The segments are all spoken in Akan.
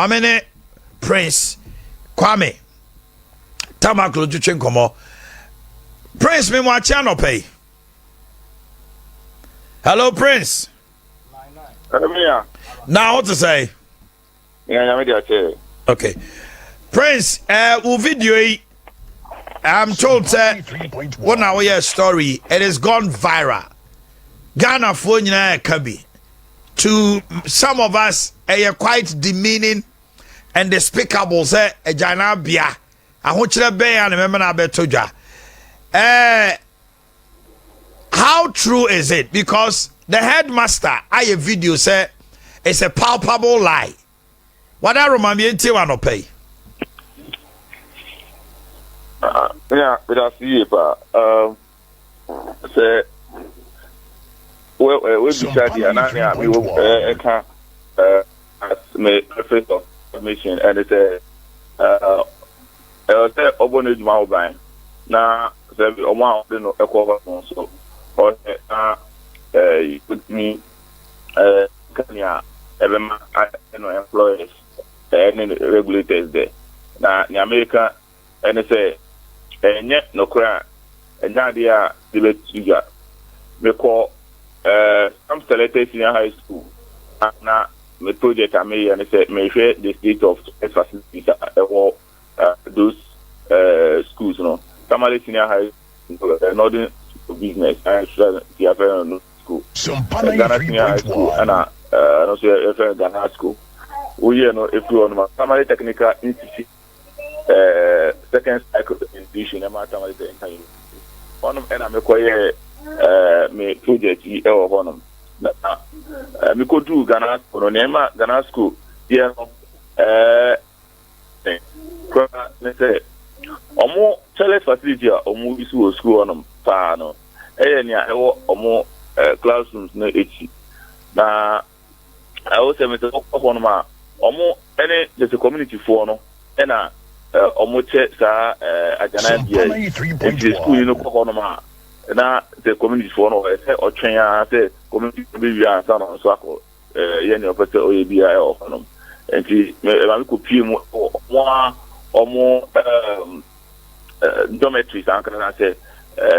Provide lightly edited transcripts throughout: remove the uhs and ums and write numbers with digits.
Mamene Prince Kwame Tamaklo Juchen Komo Prince me wa channel pay. Hello Prince. Now what to say? Okay. Prince, video I'm told that one hour story, it has gone viral. Ghana for Kabi. To some of us, quite demeaning and despicable. Say a Jana Bia. I want you to be and remember na betoja. How true is it? Because the headmaster, I a video say it's a palpable lie. What I remember you want to pay. Yeah, but I see it, but say, well, we decided, and I can make a face of submission, and it's a open mobile. Now, there be a one of the cover so, or you put me, Kenya, every man, employees, and regulators there. Now, in America, and they say, and yet no cry, and now they are debate sugar. We call some selected senior high school. And now, my project I made, and they say, may share the state of facilities at those schools, you know. Somebody senior high school, northern business, and school. Ghana senior high school, and I don't say Ghana school. We know if you want somebody technical institute. Second cycle institution, and mathematics and one of them, and me project or one of them. Me go to Ghana school, Ghana school. Yeah, let's say, more child facility or movie school on them. Pano, more classrooms no each. Now, I also met one of my more any there's a community for no, and omoche sa agana bia the school no ko no ma na the community for no say otwen ya say community be wi ansa no so akọ ye ne opete oye bia e of no enti me ko pie mu omo dormitory san kan na say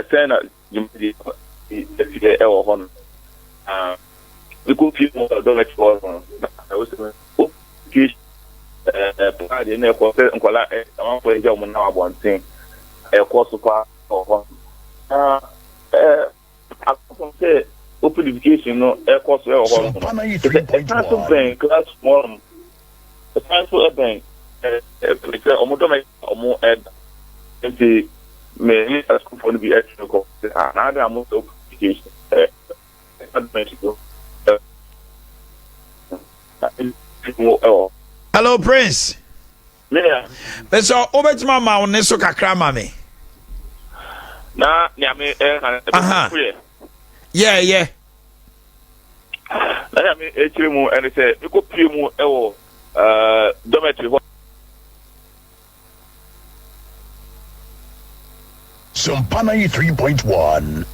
say na jumdi e o hon we ko pie mu dormitory no I was party in a quarter and collect a for a job now one thing a course of I say open education no a course of bank class one a transfer bank almost empty may a school for to be extra course another amount of education Hello Prince. Yeah. But so over to my mouth neso kakra mame. Na nyame yeah. Na nyame echiri mu ene say me ko pie mu e wo dormitory ho. Sompa 93.1.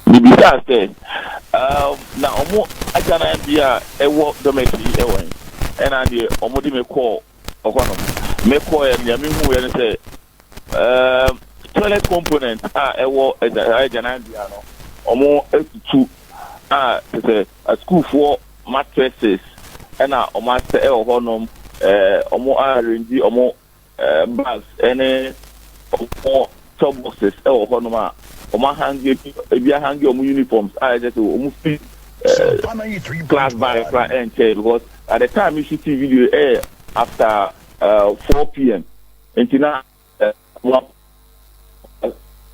Bibisa say na omo agana bia e wo dormitory e wo and I did almost me call or one of me call and Yamu and say toilet components are a war at the Janadiano or more two a school for mattresses and a master or honum or more R&D or more bags and more top boxes or honoma or my hand if you hang your uniforms I just almost class by and because at the time you should see video air after 4 p.m. until now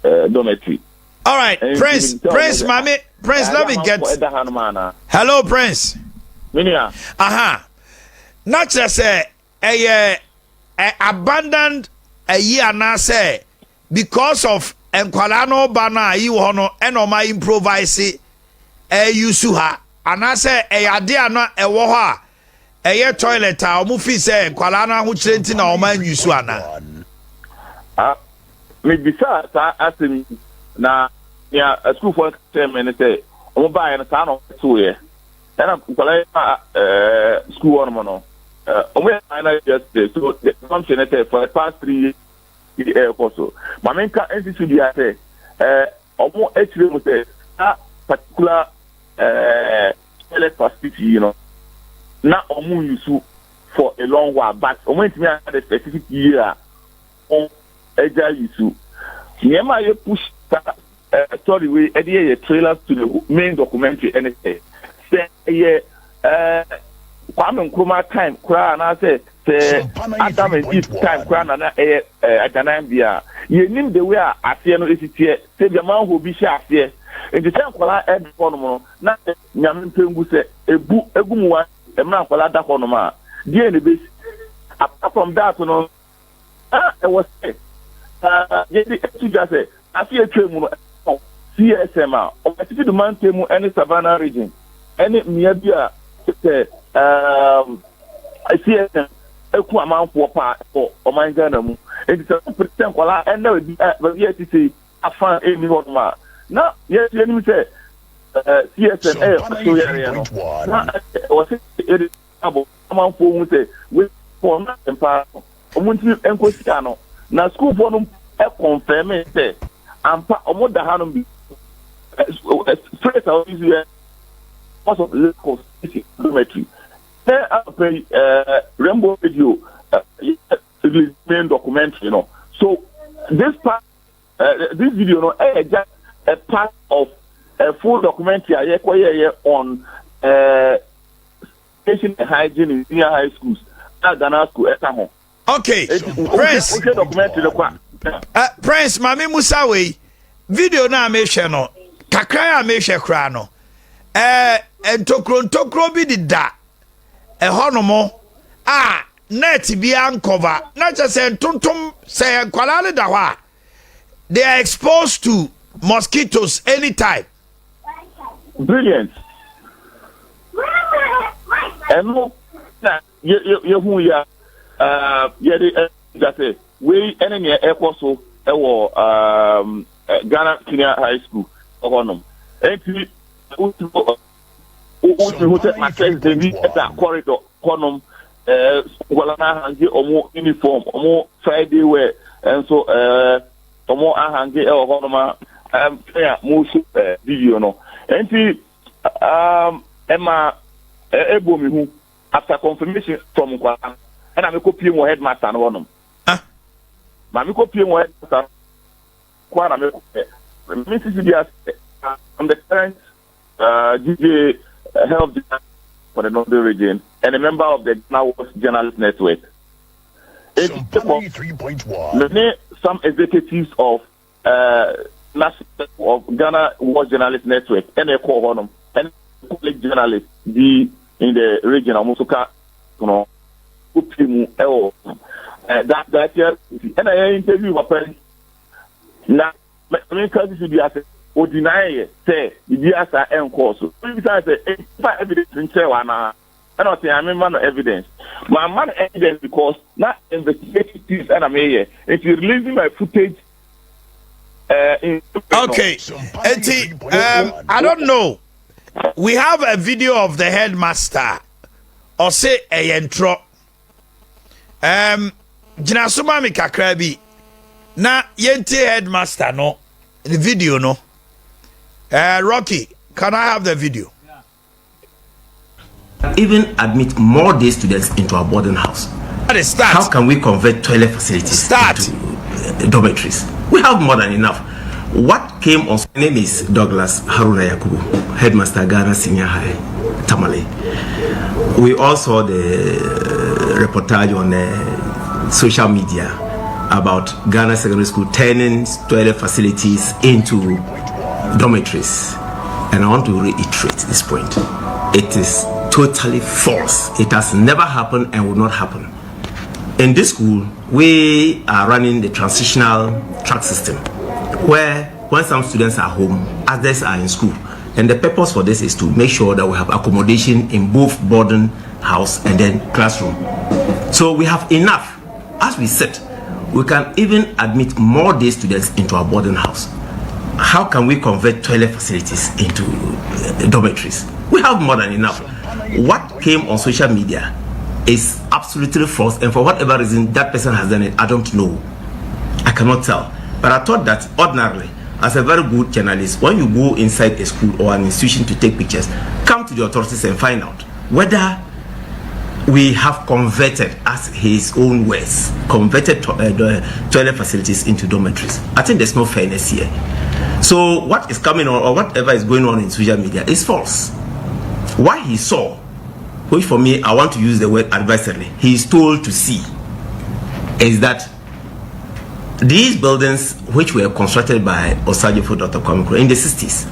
dormitory. All right, and Prince, Mami, Prince, let me get. Hello, Prince. Not just say a abandoned a year now say because of Enqualano Bana you hono enoma improvise yusuha and I say a idea not a woha a toilet or mufi say Enqualana who chenti na o man yusuana. Me bisa sa asem na ya school for term and say o buy na sa no so ye na kwala school on mo no yesterday, so the assumption is for the past 3 years also. My main NCCD say, almost actually say that particular facility, you know, not almost use for a long while, but when me at a specific year on Eja use. Never you push story we a trailers to the main documentary and say Kwame Nkrumah time kura na say Adam and Eve time kura na Adanambia you name the way afie no esitie say the man who be share afie in the time kwala e for no na nyame mpengu say egumuwa e man kwala da for no ma dey na be apart from that no it was yedi to just say afie twemu no CSM o metifi do man temu any Savannah region any miabia CSM eku amanfo pa for Omanga mu it is pretend kwala and na be yet say afan emi ho ma na yes you say CSM so area no was it abo amanfo mu say we for na empa omunti enkosia no na school for no confirm say ampa omoda hanom bi straight out is because of local dormitory. Then I pay Rainbow Video main documentary, you know. So this part, this video, you know, is just a part of a full documentary I on station hygiene in senior high schools, Ghana school, Etaho. Okay, Prince. Prince, Mami Musawe, video na me share no. Kakra me share kra no. Entokro bi dida. Honomo net bi uncover. Not just say tuntum say kwalale da hwa. They are exposed to mosquitoes anytime. Brilliant. And you who ya that say we enemy so Ghana Senior High School honum enti who take my first day at that corridor honum wala na hangi omo uniform omo Friday wear and so omo ahangi honum yeah mo video no enti Emma ebomi hu after confirmation from kwa and I go pay more headmaster no honum ma me go pay more headmaster kwa na me I'm the current DJ health for the Northern region and a member of the Ghana Journalist Network. Some executives of Ghana World Journalist Network and a co and public journalists in the region of Musuka, you know, that year and I interview my parents. Now, I mean, because this be as or deny say the as and course. So if evidence in say one, I don't say I mean man evidence. My man evidence because not investigative and I'm here. If you're releasing my footage, okay, I don't know. We have a video of the headmaster or say a intro. Jinasuma mi kakrabi. Na yente headmaster no the video no Rocky, can I have the video? Even admit more day students into our boarding house. Start. How can we convert toilet facilities into dormitories? We have more than enough. What came on? My name is Douglas Haruna Yakubu, Headmaster Ghana Senior High, Tamale. We also the reportage on social media about Ghana Secondary School turning toilet facilities into dormitories. And I want to reiterate this point. It is totally false. It has never happened and will not happen. In this school, we are running the transitional track system, where when some students are home, others are in school. And the purpose for this is to make sure that we have accommodation in both boarding house and then classroom. So we have enough. As we said, we can even admit more day students into our boarding house. How can we convert toilet facilities into dormitories? We have more than enough. What came on social media is absolutely false, and for whatever reason that person has done it, I don't know. I cannot tell. But I thought that ordinarily, as a very good journalist, when you go inside a school or an institution to take pictures, come to the authorities and find out whether we have converted, as his own words, converted toilet facilities into dormitories. I think there's no fairness here. So what is coming on, or whatever is going on in social media, is false. What he saw, which for me, I want to use the word advisedly, he is told to see, is that these buildings, which were constructed by Osajifo Dr. Kwame in the 60s,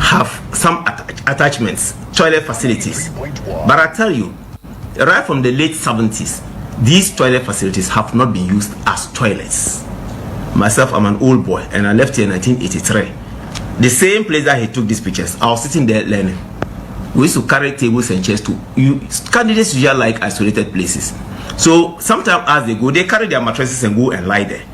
have some attachments, toilet facilities. But I tell you, right from the late 70s, these toilet facilities have not been used as toilets. Myself, I'm an old boy, and I left here in 1983. The same place that he took these pictures, I was sitting there learning. We used to carry tables and chairs too. Candidates usually like isolated places. So sometimes as they go, they carry their mattresses and go and lie there.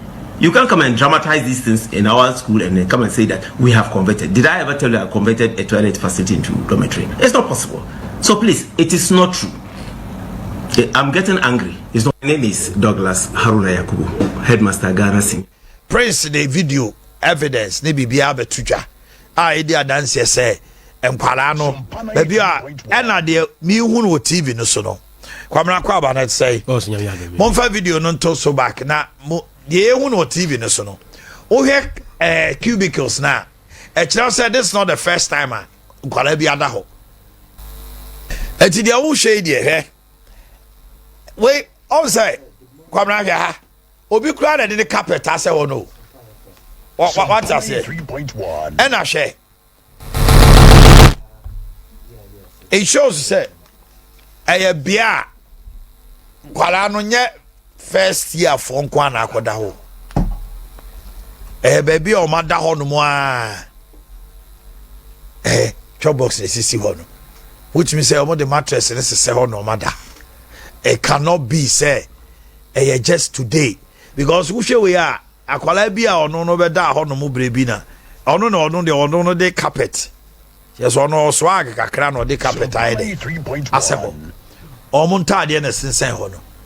You can't come and dramatize these things in our school and then come and say that we have converted. Did I ever tell you I converted a toilet facility into dormitory? It's not possible. So please, it is not true. I'm getting angry. My name is Douglas Haruna Yakubu, Headmaster Ghana Sing. Prince the video evidence ne bibia betuja. Idi adanse say enkwara no baby na de mi hu no TV no so no. Kwamra kwa ba na say. Monfa video no to so back na de hu no TV no so no. O he cubicles na. Ekira say this is not the first time enkwara bi ada ho. Enti de wo hwe de he. Wait, on say, Kwamra ha. Obi kura na the carpet ase ho no. What I say? 3.1. And I share. It shows say a bia kwala no nye first year for nkwa na akoda ho. Baby o mada ho no mo a. Chop box na sisi ho no. Which means say o the mattress na sisi ho no mada. It cannot be say just today because who share we are akwala bia ono no beda ho no mo brebi na ono no de carpet. Yes, ono swag kakra no de carpet aide. Asebo. Omunta de na sensen ho no.